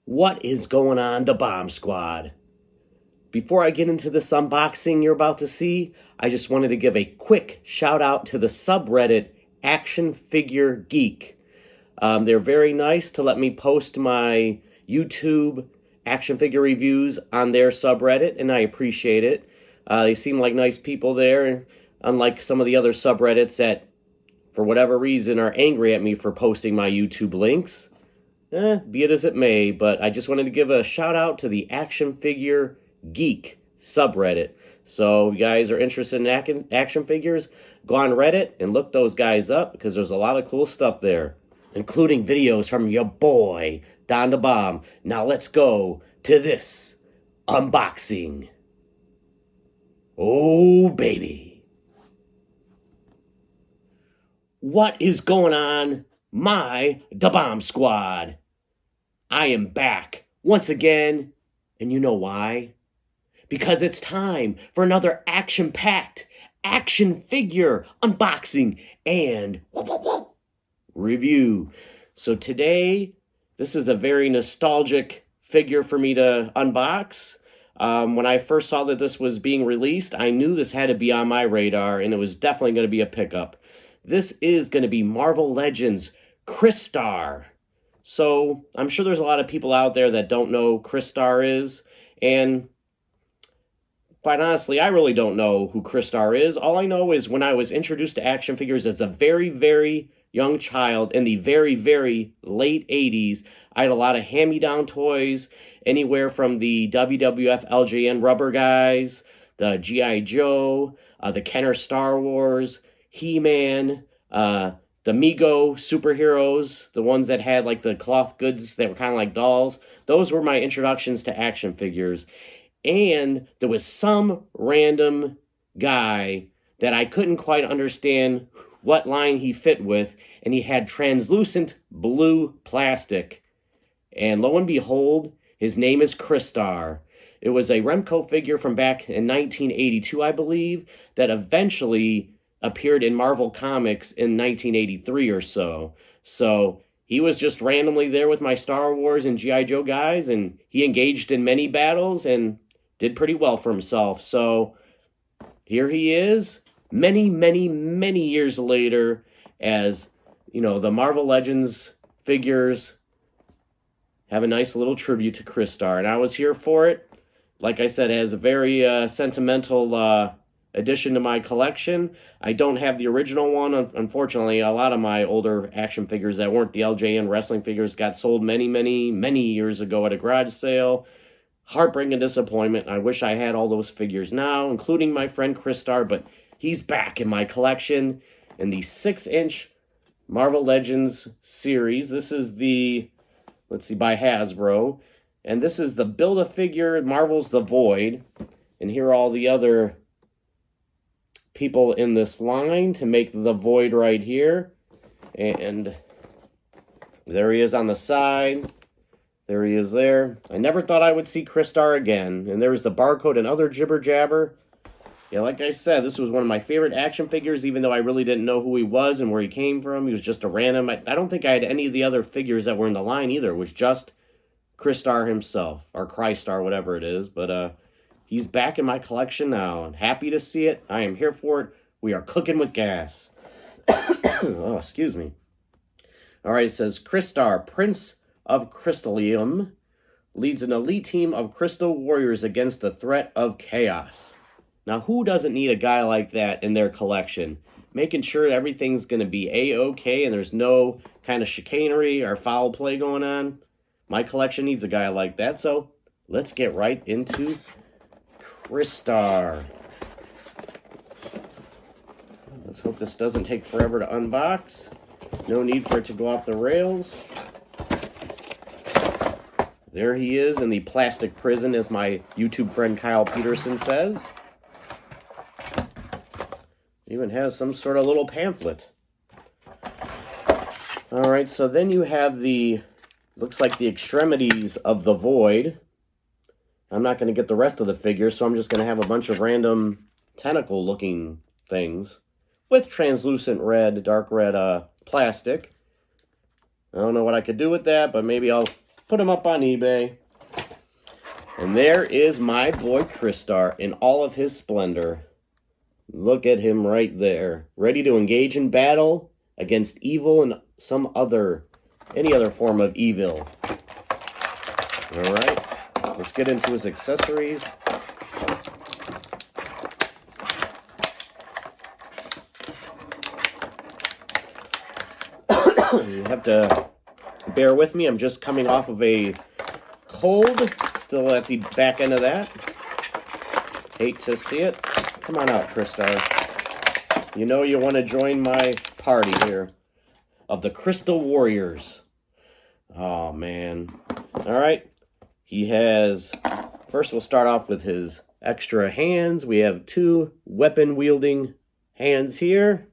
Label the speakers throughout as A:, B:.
A: What is going on, the Bomb Squad? Before I get into this unboxing you're about to see, I just wanted to give a quick shout out to the subreddit Action Figure Geek. They're very nice to let me post my YouTube action figure reviews on their subreddit, and I appreciate it. They seem like nice people there, unlike some of the other subreddits that, for whatever reason, are angry at me for posting my YouTube links. Be it as it may, but I just wanted to give a shout out to the Action Figure Geek subreddit. So if you guys are interested in action figures, go on Reddit and look those guys up, because there's a lot of cool stuff there, including videos from your boy, Don the Bomb. Now let's go to this unboxing. Oh, baby. What is going on, my The Bomb Squad? I am back once again, and you know why? Because it's time for another action-packed action figure unboxing and review. So today, this is a very nostalgic figure for me to unbox. When I first saw that this was being released, I knew this had to be on my radar, and it was definitely going to be a pickup. This is going to be Marvel Legends Crystar. So I'm sure there's a lot of people out there that don't know Crystar is, and quite honestly, I really don't know who Crystar is. All I know is when I was introduced to action figures as a very, very young child in the very, very late 80s, I had a lot of hand-me-down toys, anywhere from the WWF LJN rubber guys, the G.I. Joe, the Kenner Star Wars, He-Man, the Mego superheroes, the ones that had like the cloth goods that were kind of like dolls. Those were my introductions to action figures. And there was some random guy that I couldn't quite understand what line he fit with, and he had translucent blue plastic. And lo and behold, his name is Crystar. It was a Remco figure from back in 1982, I believe, that eventually appeared in Marvel Comics in 1983 or so. So he was just randomly there with my Star Wars and G.I. Joe guys, and he engaged in many battles and did pretty well for himself. So here he is, many, many, many years later, as, you know, the Marvel Legends figures have a nice little tribute to Crystar, and I was here for it. Like I said, it has a very sentimental addition to my collection. I don't have the original one. Unfortunately, a lot of my older action figures that weren't the LJN wrestling figures got sold many, many, many years ago at a garage sale. Heartbreaking disappointment. I wish I had all those figures now, including my friend Crystar, but he's back in my collection in the 6-inch Marvel Legends series. This is the, let's see, by Hasbro. And this is the Build-A-Figure Marvel's The Void. And here are all the other people in this line to make the Void right here. And there he is on the side. There he is there. I never thought I would see Crystar again. And there's the barcode and other jibber jabber. Yeah, like I said, this was one of my favorite action figures, even though I really didn't know who he was and where he came from. He was just a random. I don't think I had any of the other figures that were in the line either. It was just Crystar himself, or Crystar, whatever it is. But he's back in my collection now, and happy to see it. I am here for it. We are cooking with gas. Oh, excuse me. All right, it says, Crystar, Prince of Crystallium, leads an elite team of crystal warriors against the threat of chaos. Now, who doesn't need a guy like that in their collection? Making sure everything's going to be A-okay and there's no kind of chicanery or foul play going on. My collection needs a guy like that, so let's get right into Crystar. Let's hope this doesn't take forever to unbox. No need for it to go off the rails. There he is in the plastic prison, as my YouTube friend Kyle Peterson says. Even has some sort of little pamphlet. All right, so then you have the, looks like the extremities of the Void. I'm not going to get the rest of the figure, so I'm just going to have a bunch of random tentacle-looking things with translucent red, dark red plastic. I don't know what I could do with that, but maybe I'll put them up on eBay. And there is my boy Crystar in all of his splendor. Look at him right there, ready to engage in battle against evil and any other form of evil. All right, let's get into his accessories. You have to bear with me. I'm just coming off of a cold, still at the back end of that. Hate to see it. Come on out, Crystar. You know you want to join my party here of the Crystal Warriors. Oh, man. All right. He has... First, we'll start off with his extra hands. We have 2 weapon-wielding hands here.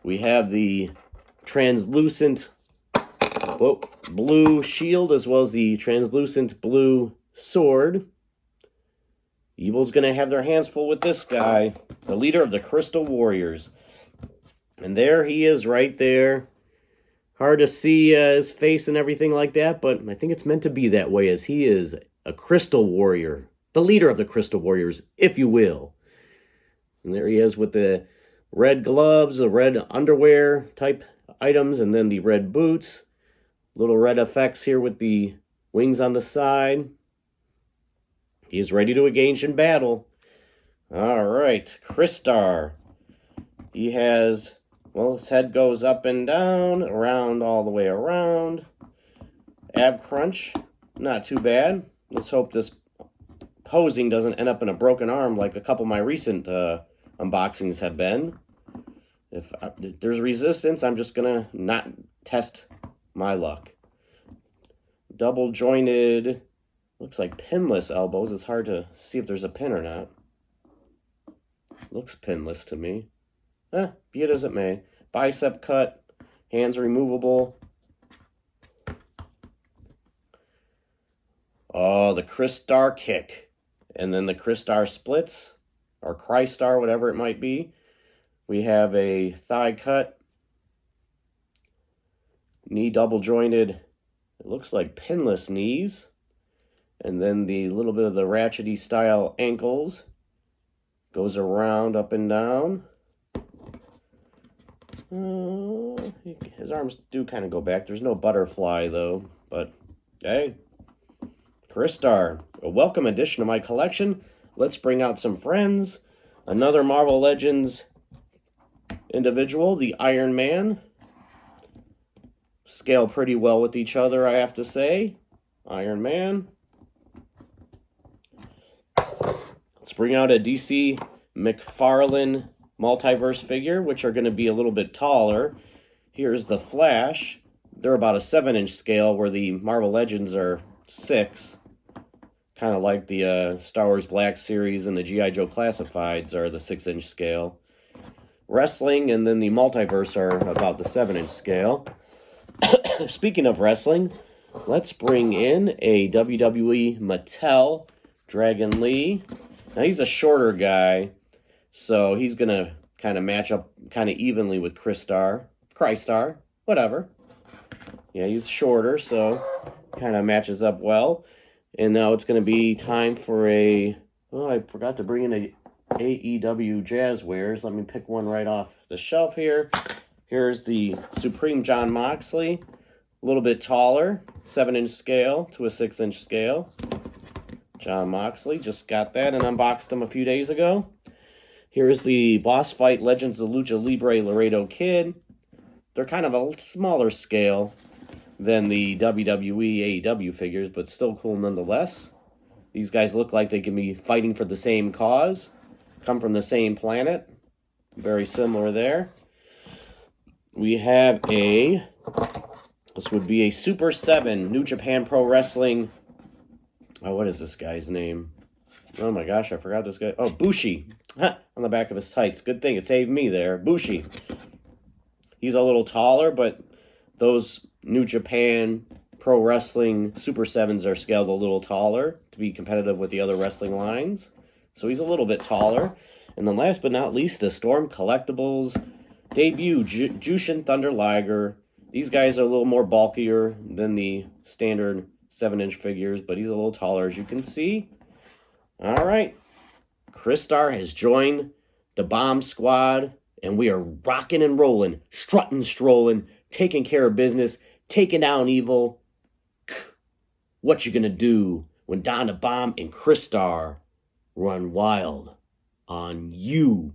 A: We have the translucent blue shield as well as the translucent blue sword. Evil's going to have their hands full with this guy, the leader of the Crystal Warriors. And there he is right there. Hard to see his face and everything like that, but I think it's meant to be that way as he is a Crystal Warrior. The leader of the Crystal Warriors, if you will. And there he is with the red gloves, the red underwear type items, and then the red boots. Little red effects here with the wings on the side. He's ready to engage in battle. All right, Crystar. He has, well, his head goes up and down, around all the way around. Ab crunch, not too bad. Let's hope this posing doesn't end up in a broken arm like a couple of my recent unboxings have been. If there's resistance, I'm just going to not test my luck. Double jointed, looks like pinless elbows. It's hard to see if there's a pin or not. Looks pinless to me. Be it as it may. Bicep cut, hands removable. Oh, the Crystar kick. And then the Crystar splits, or Crystar, whatever it might be. We have a thigh cut, knee double jointed, it looks like pinless knees, and then the little bit of the ratchety style ankles, goes around up and down. His arms do kind of go back. There's no butterfly though, but hey, Crystar, a welcome addition to my collection. Let's bring out some friends. Another Marvel Legends individual, the Iron Man. Scale pretty well with each other, I have to say. Iron Man. Let's bring out a DC McFarlane multiverse figure, which are going to be a little bit taller. Here's the Flash. They're about a 7-inch scale, where the Marvel Legends are 6. Kind of like the Star Wars Black Series and the G.I. Joe Classifieds are the 6-inch scale. Wrestling and then the multiverse are about the 7-inch scale. Speaking of wrestling, let's bring in a WWE Mattel Dragon Lee. Now he's a shorter guy, so he's going to kind of match up kind of evenly with Crystar, whatever. Yeah, he's shorter, so kind of matches up well. And now it's going to be time for I forgot to bring in a AEW Jazzwares. Let me pick one right off the shelf here. Here's the Supreme Jon Moxley. A little bit taller, 7-inch scale to a 6-inch scale. Jon Moxley, just got that and unboxed him a few days ago. Here's the Boss Fight Legends of Lucha Libre Laredo Kid. They're kind of a smaller scale than the WWE AEW figures, but still cool nonetheless. These guys look like they can be fighting for the same cause, come from the same planet. Very similar there. We have this would be a Super 7 New Japan Pro Wrestling. Oh, what is this guy's name? Oh my gosh, I forgot this guy. Oh, Bushi. On the back of his tights. Good thing it saved me there. Bushi. He's a little taller, but those New Japan Pro Wrestling Super 7s are scaled a little taller to be competitive with the other wrestling lines. So he's a little bit taller. And then last but not least, the Storm Collectibles debut Jushin Thunder Liger These guys are a little more bulkier than the standard 7-inch figures, but he's a little taller, as you can see. All right. Crystar has joined the bomb squad, and we are rocking and rolling, strutting, strolling, taking care of business, taking down evil. What you gonna do when Don the Bomb and Crystar run wild on you?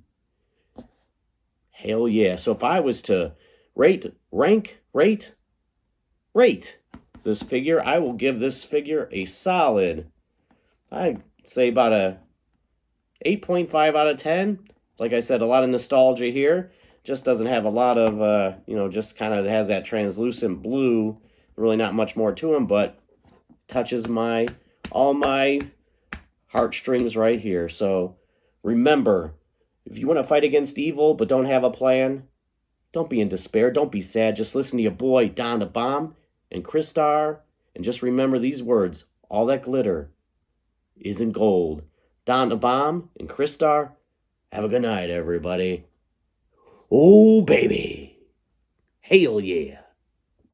A: Hell yeah. So if I was to rate this figure, I will give this figure a solid, I'd say about a 8.5 out of 10. Like I said, a lot of nostalgia here. Just doesn't have a lot of, just kind of has that translucent blue. Really not much more to him, but touches all my heartstrings right here. So remember, if you want to fight against evil but don't have a plan, don't be in despair. Don't be sad. Just listen to your boy, Don the Bomb and Crystar. And just remember these words. All that glitter isn't gold. Don the Bomb and Crystar, have a good night, everybody. Oh, baby. Hell yeah.